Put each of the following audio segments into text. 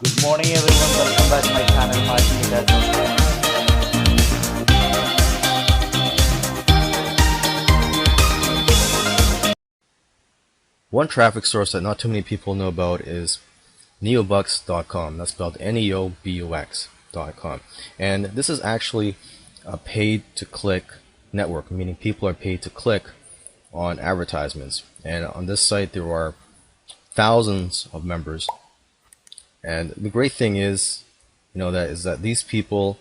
Good morning everyone, welcome back to my channel Marketing Data. One traffic source that not too many people know about is neobux.com. That's spelled Neobux.com. And this is actually a paid to click network, meaning people are paid to click on advertisements. And on this site there are thousands of members. And the great thing is, that these people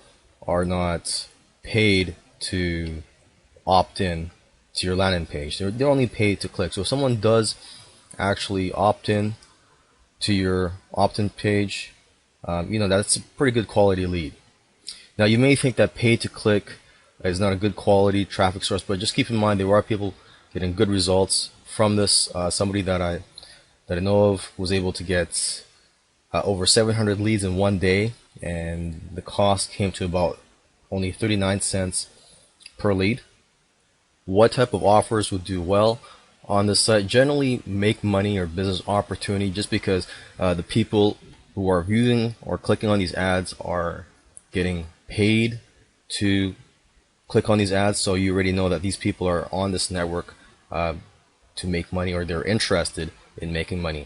are not paid to opt in to your landing page. They're only paid to click. So if someone does actually opt in to your opt-in page, that's a pretty good quality lead. Now you may think that pay to click is not a good quality traffic source, but just keep in mind there are people getting good results from this. Somebody that I know of was able to get over 700 leads in one day, and the cost came to about only 39 cents per lead. What type of offers would do well on this site? Generally make money or business opportunity, just because the people who are viewing or clicking on these ads are getting paid to click on these ads, so you already know that these people are on this network to make money, or they're interested in making money.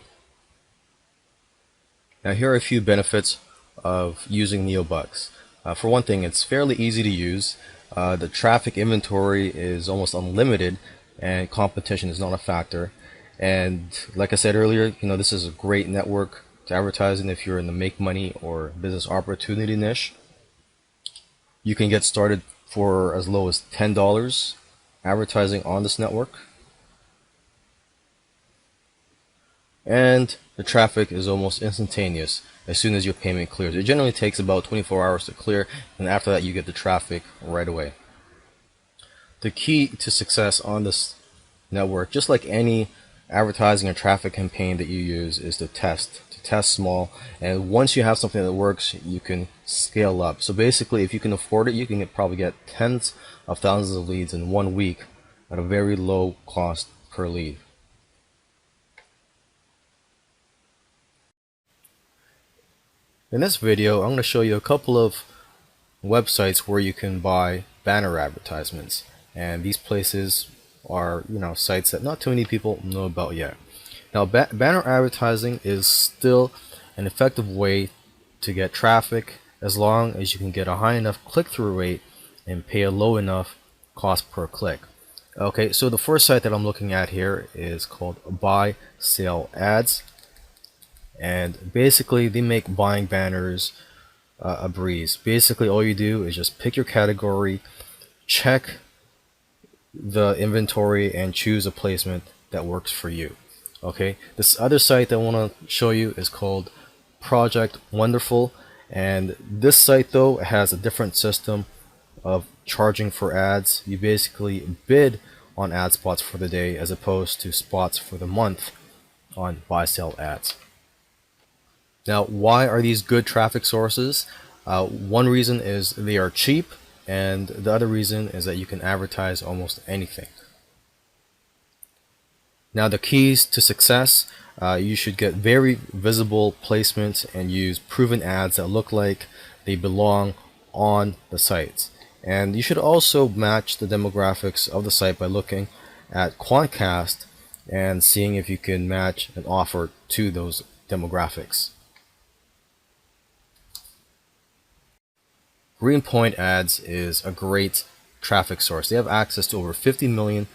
Now here are a few benefits of using NeoBux. For one thing, it's fairly easy to use. The traffic inventory is almost unlimited, and competition is not a factor. And like I said earlier, this is a great network to advertise in if you're in the make money or business opportunity niche. You can get started for as low as $10 advertising on this network. And the traffic is almost instantaneous as soon as your payment clears. It generally takes about 24 hours to clear, and after that you get the traffic right away. The key to success on this network, just like any advertising or traffic campaign that you use, is to test small, and once you have something that works, you can scale up. So basically, if you can afford it, you can probably get tens of thousands of leads in 1 week at a very low cost per lead. In this video, I'm going to show you a couple of websites where you can buy banner advertisements, and these places are sites that not too many people know about yet. Now banner advertising is still an effective way to get traffic, as long as you can get a high enough click-through rate and pay a low enough cost per click. Okay, so the first site that I'm looking at here is called Buy Sale Ads. And basically they make buying banners a breeze. Basically all you do is just pick your category, check the inventory, and choose a placement that works for you. Okay, this other site that I want to show you is called Project Wonderful, and this site though has a different system of charging for ads. You basically bid on ad spots for the day as opposed to spots for the month on buy sell ads. Now, why are these good traffic sources? One reason is they are cheap, and the other reason is that you can advertise almost anything. Now, the keys to success, you should get very visible placements and use proven ads that look like they belong on the sites. And you should also match the demographics of the site by looking at Quantcast and seeing if you can match an offer to those demographics. Greenpoint Ads is a great traffic source. They have access to over 50 million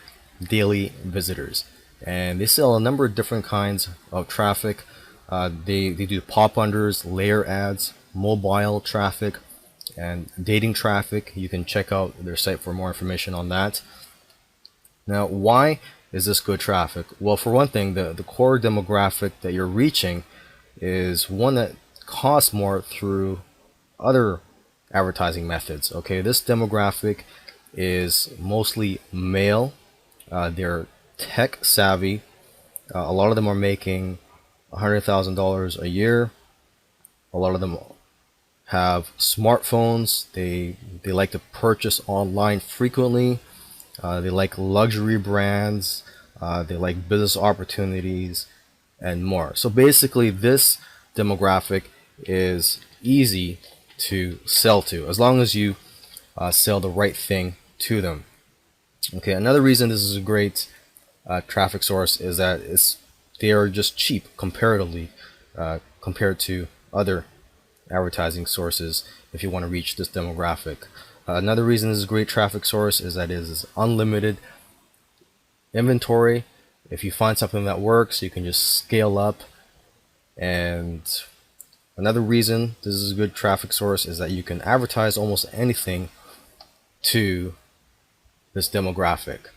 daily visitors, and they sell a number of different kinds of traffic. They do pop-unders, layer ads, mobile traffic, and dating traffic. You can check out their site for more information on that. Now, why is this good traffic? Well, for one thing, the core demographic that you're reaching is one that costs more through other advertising methods. Okay, this demographic is mostly male. They're tech savvy. A lot of them are making $100,000 a year. A lot of them have smartphones. They like to purchase online frequently. They like luxury brands. They like business opportunities and more. So basically, this demographic is easy to sell to, as long as you sell the right thing to them. Okay, another reason this is a great traffic source is that they are just cheap comparatively compared to other advertising sources if you want to reach this demographic. Another reason this is a great traffic source is that it is unlimited inventory. If you find something that works, you can just scale up. And another reason this is a good traffic source is that you can advertise almost anything to this demographic,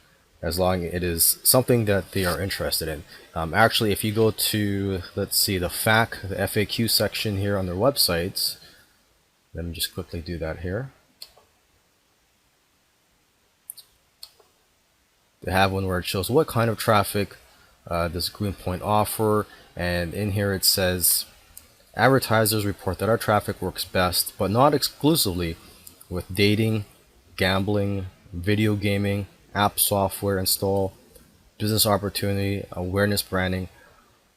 as long as it is something that they are interested in. Actually, if you go to, let's see, the FAQ section here on their websites, let me just quickly do that here. They have one where it shows what kind of traffic does Greenpoint offer, and in here it says advertisers report that our traffic works best, but not exclusively, with dating, gambling, video gaming, app software install, business opportunity, awareness branding,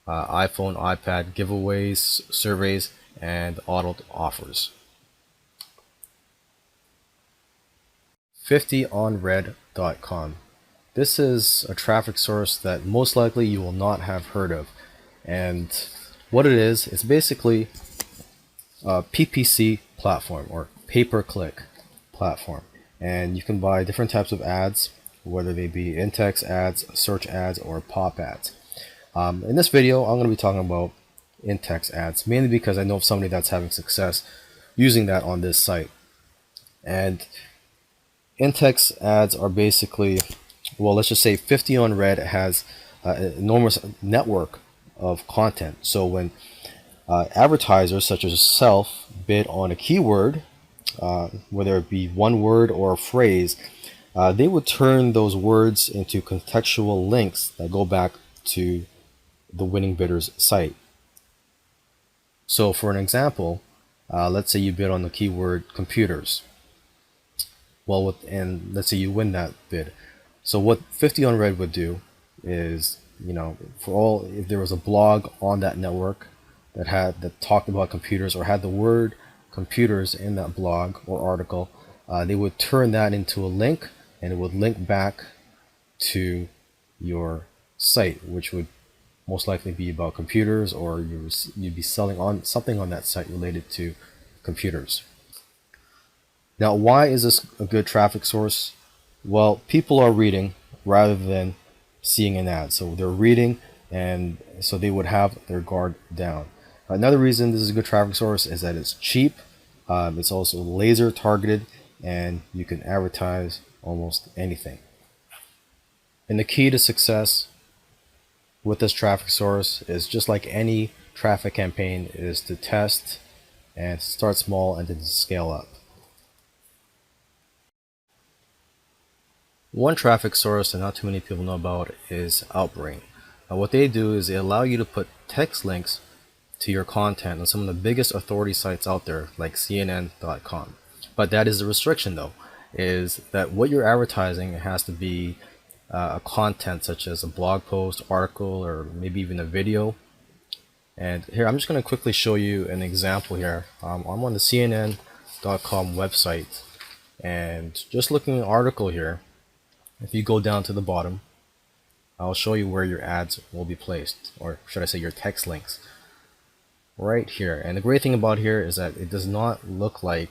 iPhone, iPad giveaways, surveys, and auto offers. 50onred.com. This is a traffic source that most likely you will not have heard of. And what it is, it's basically a PPC platform, or pay-per-click platform. And you can buy different types of ads, whether they be in-text ads, search ads, or pop ads. In this video, I'm going to be talking about in-text ads, mainly because I know of somebody that's having success using that on this site. And in-text ads are basically, well, let's just say 50 on Red has an enormous network of content. So when advertisers such as yourself bid on a keyword, whether it be one word or a phrase, they would turn those words into contextual links that go back to the winning bidder's site. So for an example, let's say you bid on the keyword computers. Well, and let's say you win that bid. So what 50 on Red would do is, if there was a blog on that network that talked about computers or had the word computers in that blog or article, they would turn that into a link, and it would link back to your site, which would most likely be about computers, or you'd be selling on something on that site related to computers. Now, why is this a good traffic source? Well, people are reading rather than seeing an ad. So they're reading, and so they would have their guard down. Another reason this is a good traffic source is that it's cheap. It's also laser targeted, and you can advertise almost anything. And the key to success with this traffic source is, just like any traffic campaign, is to test and start small and then scale up. One traffic source that not too many people know about is Outbrain. What they do is they allow you to put text links to your content on some of the biggest authority sites out there, like CNN.com. But that is the restriction, though, is that what you're advertising has to be a content such as a blog post, article, or maybe even a video. And here, I'm just going to quickly show you an example here. I'm on the CNN.com website, and just looking at an article here, if you go down to the bottom, I'll show you where your ads will be placed, or should I say your text links, right here. And the great thing about here is that it does not look like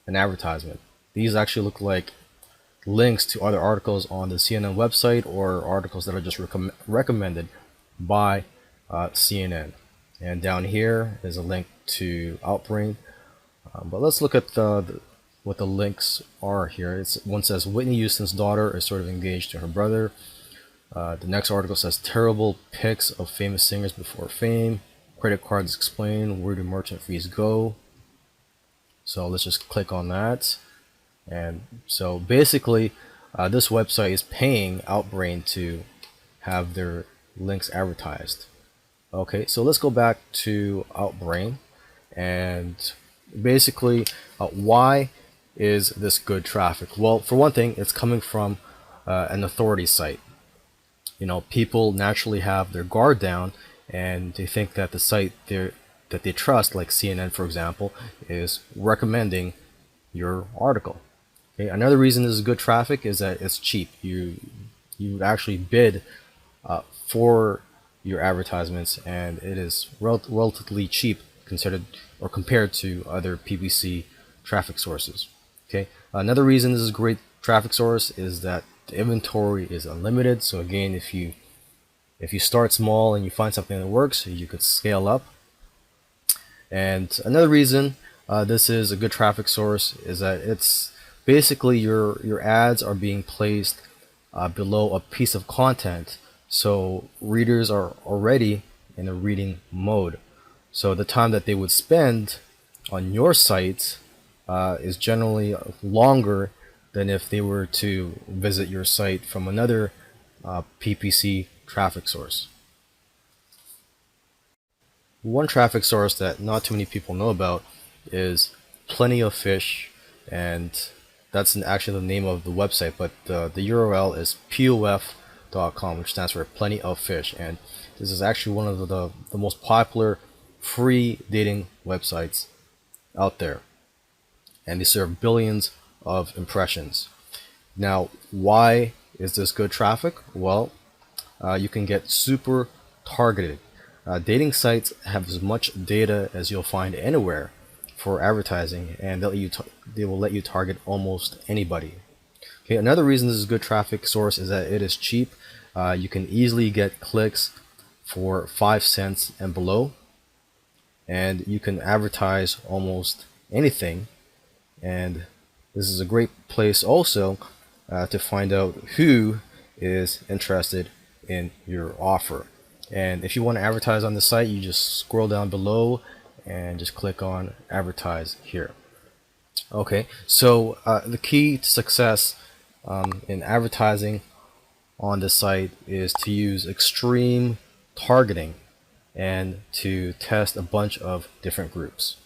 an advertisement. These actually look like links to other articles on the CNN website, or articles that are just recommended by CNN. And down here is a link to Outbrain. But let's look at what the links are here. One says Whitney Houston's daughter is sort of engaged to her brother. The next article says terrible pics of famous singers before fame. Credit cards explain. Where do merchant fees go? So let's just click on that. And so basically, this website is paying Outbrain to have their links advertised. Okay, so let's go back to Outbrain, and basically, why is this good traffic? Well, for one thing, it's coming from an authority site. People naturally have their guard down, and they think that the site that they trust, like CNN for example, is recommending your article. Okay? Another reason this is good traffic is that it's cheap. You would actually bid for your advertisements, and it is relatively cheap considered or compared to other PPC traffic sources. Okay. Another reason this is a great traffic source is that the inventory is unlimited. So again, if you start small and you find something that works, you could scale up. And another reason this is a good traffic source is that it's basically your ads are being placed below a piece of content, so readers are already in a reading mode. So the time that they would spend on your site is generally longer than if they were to visit your site from another PPC traffic source. One traffic source that not too many people know about is Plenty of Fish, and that's actually the name of the website, but the URL is pof.com, which stands for Plenty of Fish, and this is actually one of the most popular free dating websites out there, and they serve billions of impressions. Now, why is this good traffic? Well, you can get super targeted. Dating sites have as much data as you'll find anywhere for advertising, and they will let you target almost anybody. Okay, another reason this is a good traffic source is that it is cheap. You can easily get clicks for 5 cents and below, and you can advertise almost anything. And this is a great place also to find out who is interested in your offer. And if you want to advertise on the site, you just scroll down below and just click on advertise here. Okay, so the key to success in advertising on the site is to use extreme targeting and to test a bunch of different groups.